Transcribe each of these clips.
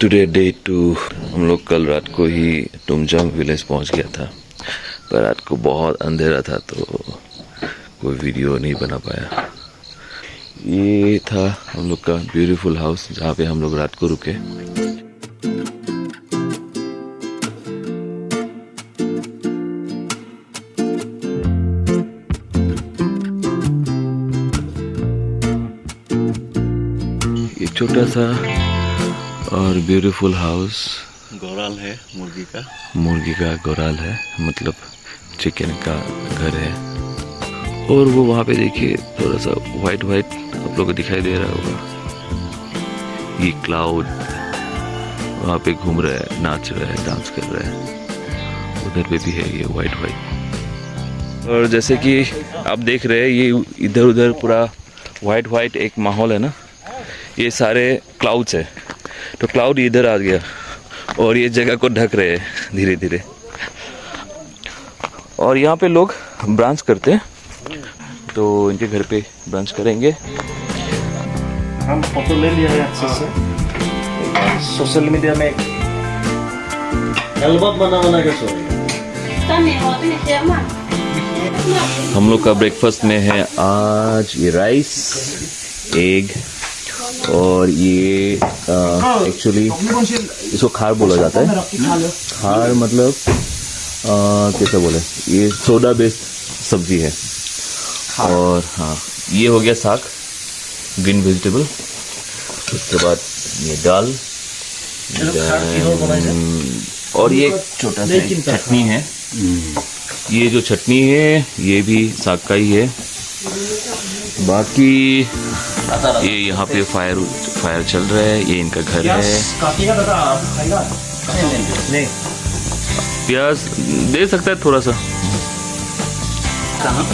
Today day 2। हम लोग कल रात को ही टुमजांग विलेज पहुंच गया था, पर रात को बहुत अंधेरा था तो कोई वीडियो नहीं बना पाया। ये था हम लोग का ब्यूटीफुल हाउस जहाँ पे हम लोग रात को रुके। ये छोटा सा और ब्यूटीफुल हाउस गोराल है, मुर्गी का गोराल है, मतलब चिकन का घर है। और वो वहाँ पे देखिए थोड़ा सा वाइट वाइट आप लोगों को दिखाई दे रहा होगा। ये क्लाउड वहाँ पे घूम रहा है, नाच रहा है, डांस कर रहा है। उधर पे भी है ये वाइट वाइट। और जैसे कि आप देख रहे हैं ये इधर उधर पूरा वाइट वाइट एक माहौल है ना, ये सारे क्लाउड्स है। तो क्लाउड इधर आ गया और ये जगह को ढक रहे हैं धीरे धीरे। और यहाँ पे लोग ब्रांच करते हैं, तो इनके घर पे ब्रांच करेंगे। हम फोटो ले लिया है अच्छे से, सोशल मीडिया में एल्बम बना के सो। हम लोग का ब्रेकफास्ट में है आज ये राइस, एग, और ये एक्चुअली इसको खार बोला जाता है। खार मतलब कैसे बोले, ये सोडा बेस्ड सब्जी है। और हाँ, ये हो गया साग, ग्रीन वेजिटेबल। उसके बाद ये दाल, और ये छोटा सा चटनी है। ये जो चटनी है ये भी साग का ही है। बाकी ये यहाँ पे फायर चल रहा है, ये इनका घर है। प्याज दे सकता है थोड़ा सा।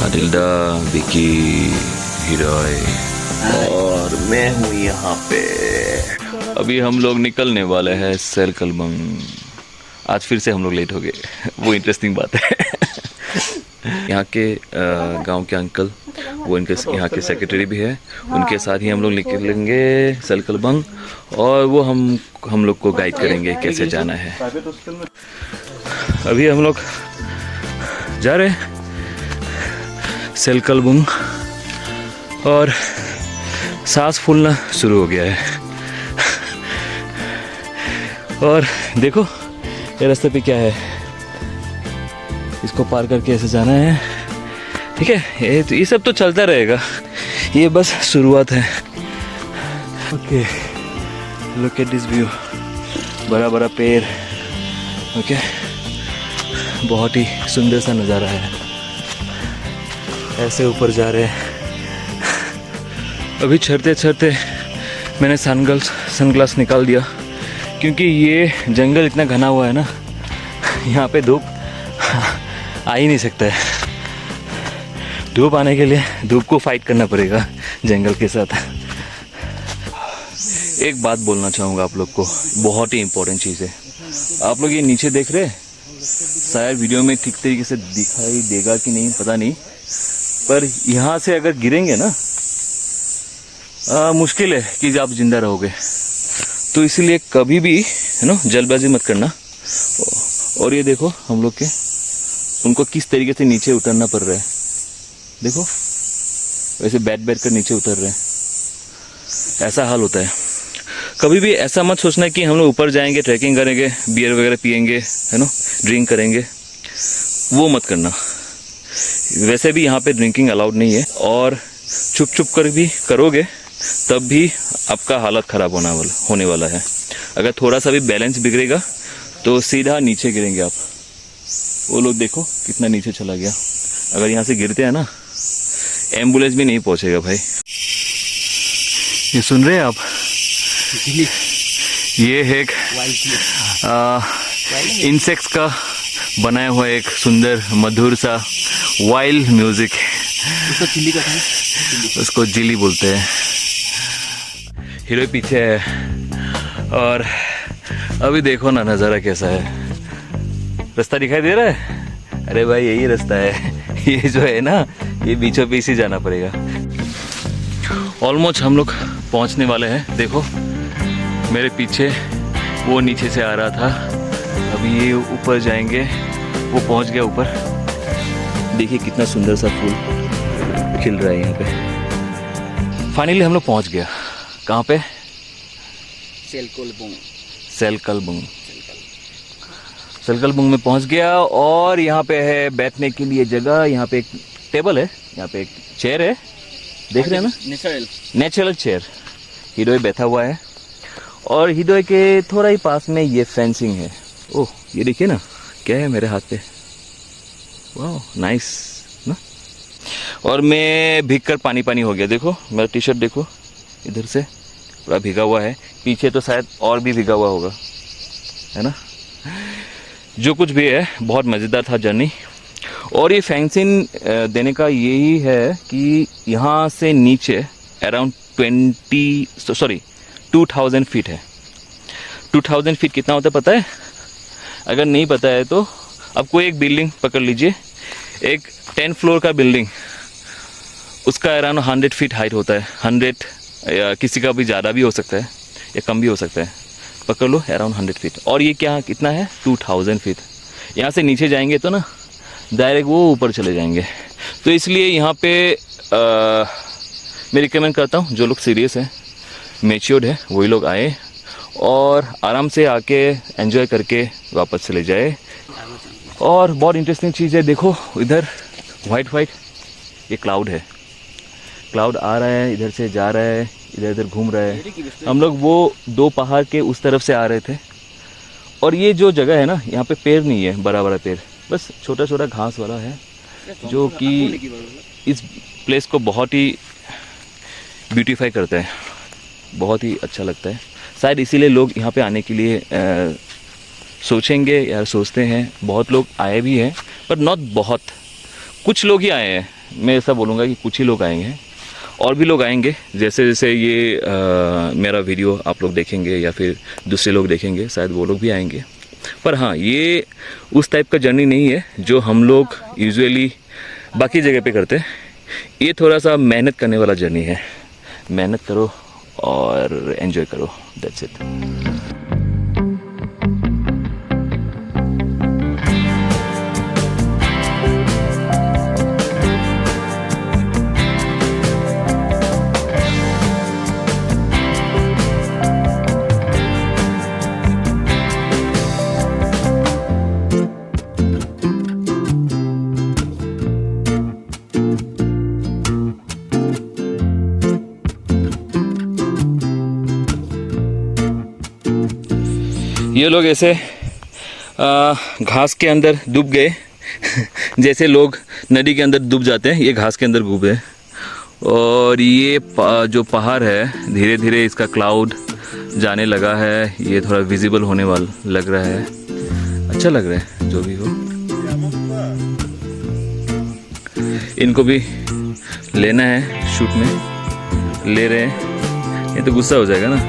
आदिल्डा, विकी, हीरोय और मैं हूँ यहाँ पे। अभी हम लोग निकलने वाले हैं सेलकलबंग। आज फिर से हम लोग लेट हो गए, वो इंटरेस्टिंग बात है। यहाँ के गांव के अंकल, वो इनके यहाँ के सेक्रेटरी भी है, उनके साथ ही हम लोग निकलेंगे सेलकलबंग। और वो हम लोग को गाइड करेंगे कैसे जाना है। अभी हम लोग जा रहे हैं सेलकलबंग और सांस फूलना शुरू हो गया है। और देखो ये रास्ते पे क्या है, इसको पार करके ऐसे जाना है। ठीक है, ये सब तो चलता रहेगा, ये बस शुरुआत है। Okay, look at this view, बड़ा बड़ा पेड़। ओके, बहुत ही सुंदर सा नज़ारा है। ऐसे ऊपर जा रहे हैं। अभी चढ़ते चढ़ते मैंने सनग्लास निकाल दिया, क्योंकि ये जंगल इतना घना हुआ है ना, यहाँ पे धूप आ ही नहीं सकता है। धूप आने के लिए धूप को फाइट करना पड़ेगा जंगल के साथ। एक बात बोलना चाहूँगा आप लोग को, बहुत ही इम्पोर्टेंट चीज़ है। आप लोग ये नीचे देख रहे हैं, शायद वीडियो में ठीक तरीके से दिखाई देगा कि नहीं पता नहीं, पर यहाँ से अगर गिरेंगे ना मुश्किल है कि आप जिंदा रहोगे। तो इसीलिए कभी भी जल्दबाजी मत करना। और ये देखो हम लोग के उनको किस तरीके से नीचे उतरना पड़ रहा है, देखो वैसे बैठ कर नीचे उतर रहे हैं। ऐसा हाल होता है। कभी भी ऐसा मत सोचना कि हम लोग ऊपर जाएंगे, ट्रैकिंग करेंगे, बियर वगैरह पियेंगे, ड्रिंक करेंगे, वो मत करना। वैसे भी यहाँ पे ड्रिंकिंग अलाउड नहीं है, और छुप छुप कर भी करोगे तब भी आपका हालत ख़राब होने वाला है। अगर थोड़ा सा भी बैलेंस बिगड़ेगा तो सीधा नीचे गिरेंगे आप। वो लोग देखो कितना नीचे चला गया। अगर यहाँ से गिरते हैं ना, एम्बुलेंस भी नहीं पहुँचेगा भाई। ये सुन रहे हैं आप, ये है एक इंसेक्ट्स का बनाया हुआ एक सुंदर मधुर सा वाइल्ड म्यूजिक। उसको जिली बोलते हैं। हीरो पीछे है और अभी देखो ना नज़ारा कैसा है। रास्ता दिखाई दे रहा है? अरे भाई यही रास्ता है। ये जो है ना, ये बीचों बीच ही जाना पड़ेगा। ऑलमोस्ट हम लोग पहुंचने वाले हैं। देखो मेरे पीछे वो नीचे से आ रहा था। अभी ये ऊपर जाएंगे, वो पहुंच गया ऊपर। देखिए कितना सुंदर सा फूल खिल रहा है यहाँ पे। फाइनली हम लोग पहुंच गया। कहाँ पे? सेलकलबुंग में पहुंच गया। और यहाँ पे है बैठने के लिए जगह। यहाँ पे एक टेबल है, यहाँ पे एक चेयर है, देख रहे हैं ना, नेचुरल चेयर। हिडोय बैठा हुआ है और हिडोय के थोड़ा ही पास में ये फेंसिंग है। ओह ये देखिए ना क्या है मेरे हाथ पे, वाह नाइस ना। और मैं भीग कर पानी पानी हो गया। देखो मेरा टी शर्ट देखो, इधर से पूरा भीगा हुआ है, पीछे तो शायद और भी भीगा हुआ होगा, है ना। जो कुछ भी है बहुत मज़ेदार था जर्नी। और ये फेंसिंग देने का यही है कि यहाँ से नीचे अराउंड 2000 फीट है। 2000 फीट कितना होता है पता है? अगर नहीं पता है तो आपको एक बिल्डिंग पकड़ लीजिए, एक 10 फ्लोर का बिल्डिंग, उसका अराउंड 100 फीट हाइट होता है। 100 या किसी का भी ज़्यादा भी हो सकता है या कम भी हो सकता है, पकड़ लो अराउंड 100 फीट। और ये क्या कितना है? 2000 फीट। यहाँ से नीचे जाएंगे तो ना डायरेक्ट वो ऊपर चले जाएंगे। तो इसलिए यहाँ पे मैं रिकमेंड करता हूँ जो लोग सीरियस हैं, मैच्योर्ड है, वही लोग आए और आराम से आके एंजॉय करके वापस चले जाए। और बहुत इंटरेस्टिंग चीज़ है, देखो इधर वाइट ये क्लाउड है। क्लाउड आ रहा है, इधर से जा रहा है, इधर इधर घूम रहा है। हम लोग वो 2 पहाड़ के उस तरफ से आ रहे थे। और ये जो जगह है ना, यहाँ पे पेड़ नहीं है, बड़ा बड़ा पेड़, बस छोटा छोटा घास वाला है, जो कि इस प्लेस को बहुत ही ब्यूटीफाई करता है, बहुत ही अच्छा लगता है। शायद इसीलिए लोग यहाँ पे आने के लिए सोचेंगे या सोचते हैं। बहुत लोग आए भी हैं, पर नॉट बहुत, कुछ लोग ही आए हैं। मैं ऐसा बोलूँगा कि कुछ ही लोग आएंगे, और भी लोग आएंगे। जैसे जैसे ये मेरा वीडियो आप लोग देखेंगे या फिर दूसरे लोग देखेंगे, शायद वो लोग भी आएंगे। पर हाँ, ये उस टाइप का जर्नी नहीं है जो हम लोग यूजुअली बाकी जगह पे करते हैं। ये थोड़ा सा मेहनत करने वाला जर्नी है। मेहनत करो और एंजॉय करो, दैट्स इट। ये लोग ऐसे घास के अंदर डूब गए जैसे लोग नदी के अंदर डूब जाते हैं, ये घास के अंदर डूब गए। और ये जो पहाड़ है, धीरे धीरे इसका क्लाउड जाने लगा है, ये थोड़ा विजिबल होने वाला लग रहा है। अच्छा लग रहा है जो भी हो। इनको भी लेना है शूट में, ले रहे हैं, ये तो गुस्सा हो जाएगा ना।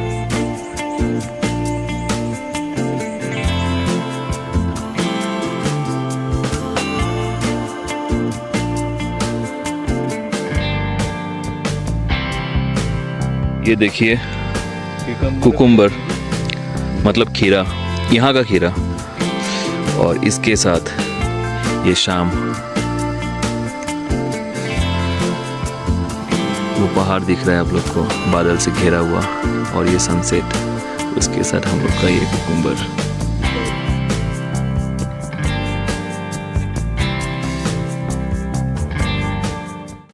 ये देखिए कुकुम्बर मतलब खीरा, यहाँ का खीरा, और इसके साथ ये शाम वो पहाड़ दिख रहा है आप लोग को, बादल से घेरा हुआ, और ये सनसेट, उसके साथ हम लोग का ये कुकुम्बर।